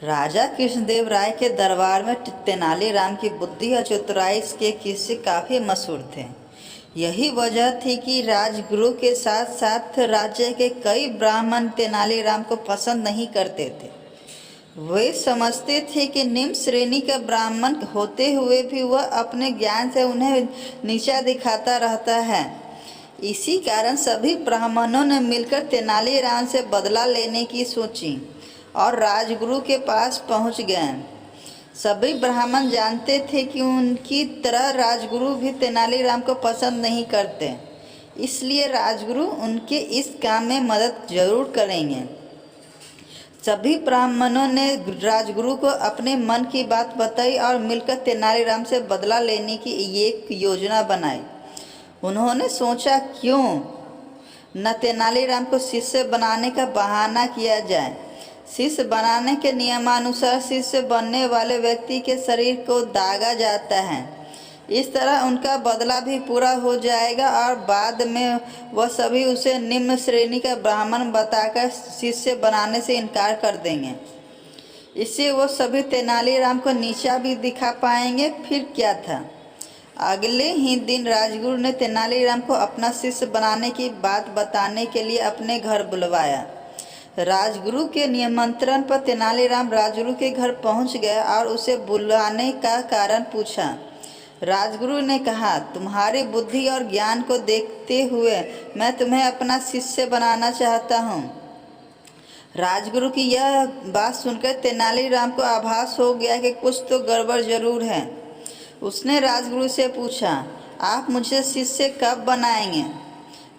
राजा कृष्णदेव राय के दरबार में तेनालीराम की बुद्धि और चतुराई के किस्से काफ़ी मशहूर थे। यही वजह थी कि राजगुरु के साथ साथ राज्य के कई ब्राह्मण तेनालीराम को पसंद नहीं करते थे। वे समझते थे कि निम्न श्रेणी का ब्राह्मण होते हुए भी वह अपने ज्ञान से उन्हें नीचा दिखाता रहता है। इसी कारण सभी ब्राह्मणों ने मिलकर तेनालीराम से बदला लेने की सोची और राजगुरु के पास पहुंच गए। सभी ब्राह्मण जानते थे कि उनकी तरह राजगुरु भी तेनालीराम को पसंद नहीं करते, इसलिए राजगुरु उनके इस काम में मदद जरूर करेंगे। सभी ब्राह्मणों ने राजगुरु को अपने मन की बात बताई और मिलकर तेनालीराम से बदला लेने की एक योजना बनाई। उन्होंने सोचा क्यों न तेनालीराम को शिष्य बनाने का बहाना किया जाए। शिष्य बनाने के नियमानुसार शिष्य बनने वाले व्यक्ति के शरीर को दागा जाता है। इस तरह उनका बदला भी पूरा हो जाएगा और बाद में वह सभी उसे निम्न श्रेणी का ब्राह्मण बताकर शिष्य बनाने से इनकार कर देंगे। इससे वो सभी तेनालीराम को नीचा भी दिखा पाएंगे। फिर क्या था, अगले ही दिन राजगुरु ने तेनालीराम को अपना शिष्य बनाने की बात बताने के लिए अपने घर बुलवाया। राजगुरु के निमंत्रण पर तेनालीराम राजगुरु के घर पहुंच गया और उसे बुलाने का कारण पूछा। राजगुरु ने कहा, तुम्हारी बुद्धि और ज्ञान को देखते हुए मैं तुम्हें अपना शिष्य बनाना चाहता हूँ। राजगुरु की यह बात सुनकर तेनालीराम को आभास हो गया कि कुछ तो गड़बड़ जरूर है। उसने राजगुरु से पूछा, आप मुझे शिष्य कब बनाएंगे?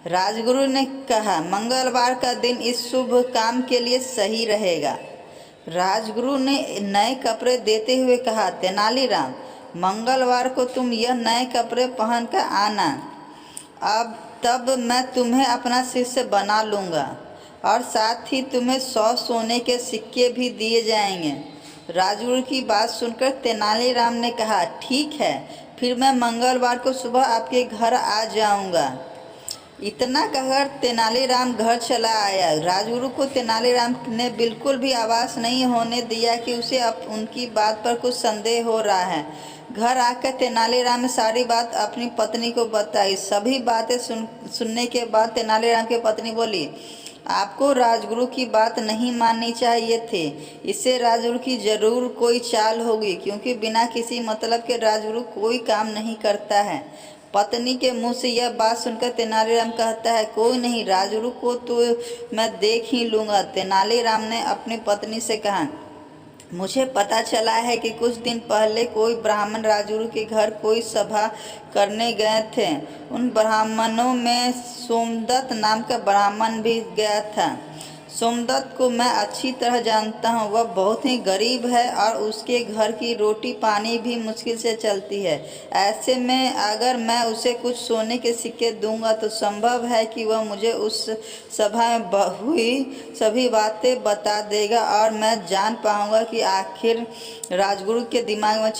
राजगुरु ने कहा, मंगलवार का दिन इस शुभ काम के लिए सही रहेगा। राजगुरु ने नए कपड़े देते हुए कहा, तेनालीराम, मंगलवार को तुम यह नए कपड़े पहनकर आना। अब तब मैं तुम्हें अपना शिष्य बना लूँगा और साथ ही तुम्हें 100 सोने के सिक्के भी दिए जाएंगे। राजगुरु की बात सुनकर तेनालीराम ने कहा, ठीक है, फिर मैं मंगलवार को सुबह आपके घर आ जाऊंगा। इतना कहकर तेनालीराम घर चला आया। राजगुरु को तेनालीराम ने बिल्कुल भी आवाज़ नहीं होने दिया कि उसे अब उनकी बात पर कुछ संदेह हो रहा है। घर आकर तेनालीराम ने सारी बात अपनी पत्नी को बताई। सभी बातें सुनने के बाद तेनालीराम की पत्नी बोली, आपको राजगुरु की बात नहीं माननी चाहिए थी। इससे राजगुरु की जरूर कोई चाल होगी, क्योंकि बिना किसी मतलब के राजगुरु कोई काम नहीं करता है। पत्नी के मुंह से यह बात सुनकर तेनालीराम कहता है, कोई नहीं, राजगुरु को तो मैं देख ही लूँगा। तेनालीराम ने अपनी पत्नी से कहा, मुझे पता चला है कि कुछ दिन पहले कोई ब्राह्मण राजगुरु के घर कोई सभा करने गए थे। उन ब्राह्मणों में सोमदत्त नाम का ब्राह्मण भी गया था। सोमदत्त को मैं अच्छी तरह जानता हूँ। वह बहुत ही गरीब है और उसके घर की रोटी पानी भी मुश्किल से चलती है। ऐसे में अगर मैं उसे कुछ सोने के सिक्के दूंगा तो संभव है कि वह मुझे उस सभा में हुई सभी बातें बता देगा और मैं जान पाऊंगा कि आखिर राजगुरु के दिमाग में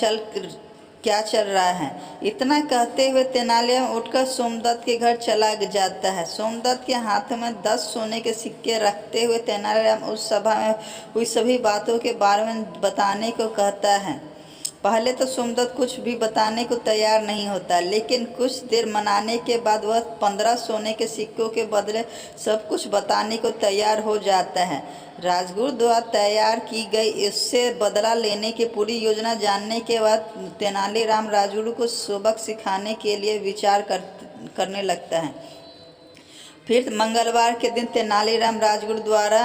क्या चल रहा है। इतना कहते हुए तेनालीराम उठकर सोमदत्त के घर चला जाता है। सोमदत्त के हाथ में 10 सोने के सिक्के रखते हुए तेनालीराम उस सभा में हुई सभी बातों के बारे में बताने को कहता है। पहले तो सोमदत्त कुछ भी बताने को तैयार नहीं होता, लेकिन कुछ देर मनाने के बाद वह 15 सोने के सिक्कों के बदले सब कुछ बताने को तैयार हो जाता है। राजगुरु द्वारा तैयार की गई इससे बदला लेने की पूरी योजना जानने के बाद तेनालीराम राजगुरु को सबक सिखाने के लिए विचार करने लगता है। फिर मंगलवार के दिन तेनालीराम राजगुरु द्वारा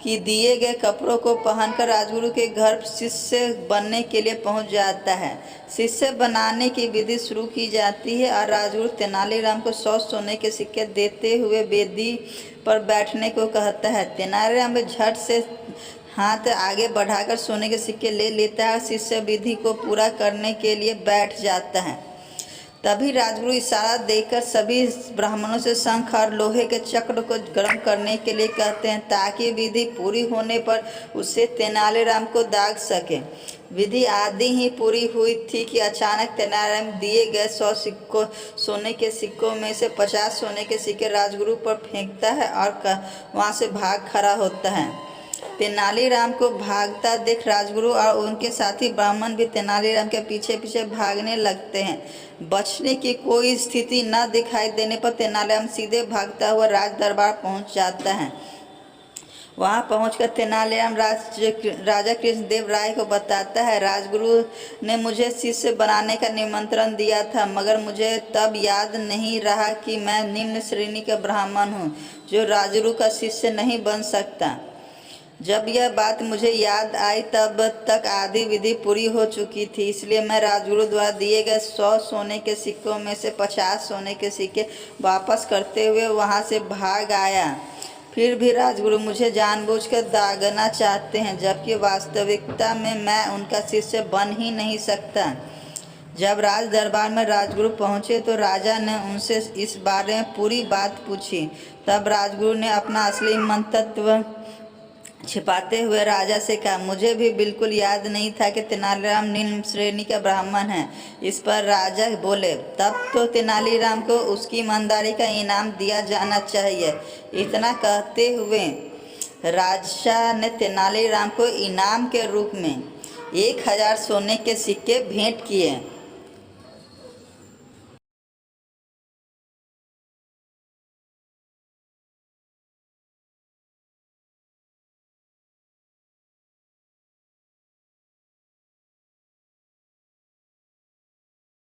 कि दिए गए कपड़ों को पहनकर राजगुरु के घर शिष्य बनने के लिए पहुंच जाता है। शिष्य बनाने की विधि शुरू की जाती है और राजगुरु तेनालीराम को 100 सोने के सिक्के देते हुए वेदी पर बैठने को कहता है। तेनालीराम झट से हाथ आगे बढ़ाकर सोने के सिक्के ले लेता है और शिष्य विधि को पूरा करने के लिए बैठ जाता है। तभी राजगुरु इशारा देकर सभी ब्राह्मणों से शंख और लोहे के चक्र को गर्म करने के लिए कहते हैं, ताकि विधि पूरी होने पर उसे तेनालीराम को दाग सके। विधि आदि ही पूरी हुई थी कि अचानक तेनालीराम दिए गए 100 सिक्कों सोने के सिक्कों में से 50 सोने के सिक्के राजगुरु पर फेंकता है और वहाँ से भाग खड़ा होता है। तेनालीराम को भागता देख राजगुरु और उनके साथी ब्राह्मण भी तेनालीराम के पीछे पीछे भागने लगते हैं। बचने की कोई स्थिति न दिखाई देने पर तेनालीराम सीधे भागता हुआ राज दरबार पहुंच जाता है। वहां पहुंचकर तेनालीराम राजा कृष्णदेव राय को बताता है, राजगुरु ने मुझे शिष्य बनाने का निमंत्रण दिया था, मगर मुझे तब याद नहीं रहा कि मैं निम्न श्रेणी का ब्राह्मण हूँ जो राजगुरु का शिष्य नहीं बन सकता। जब यह बात मुझे याद आई तब तक आधी विधि पूरी हो चुकी थी, इसलिए मैं राजगुरु द्वारा दिए गए 100 सोने के सिक्कों में से 50 सोने के सिक्के वापस करते हुए वहां से भाग आया। फिर भी राजगुरु मुझे जानबूझकर दागना चाहते हैं, जबकि वास्तविकता में मैं उनका शिष्य बन ही नहीं सकता। जब राज दरबार में राजगुरु पहुंचे तो राजा ने उनसे इस बारे में पूरी बात पूछी। तब राजगुरु ने अपना असली मंतव्य छिपाते हुए राजा से कहा, मुझे भी बिल्कुल याद नहीं था कि तेनालीराम निम्न श्रेणी का ब्राह्मण है। इस पर राजा बोले, तब तो तेनालीराम को उसकी ईमानदारी का इनाम दिया जाना चाहिए। इतना कहते हुए राजा ने तेनालीराम को इनाम के रूप में 1000 सोने के सिक्के भेंट किए।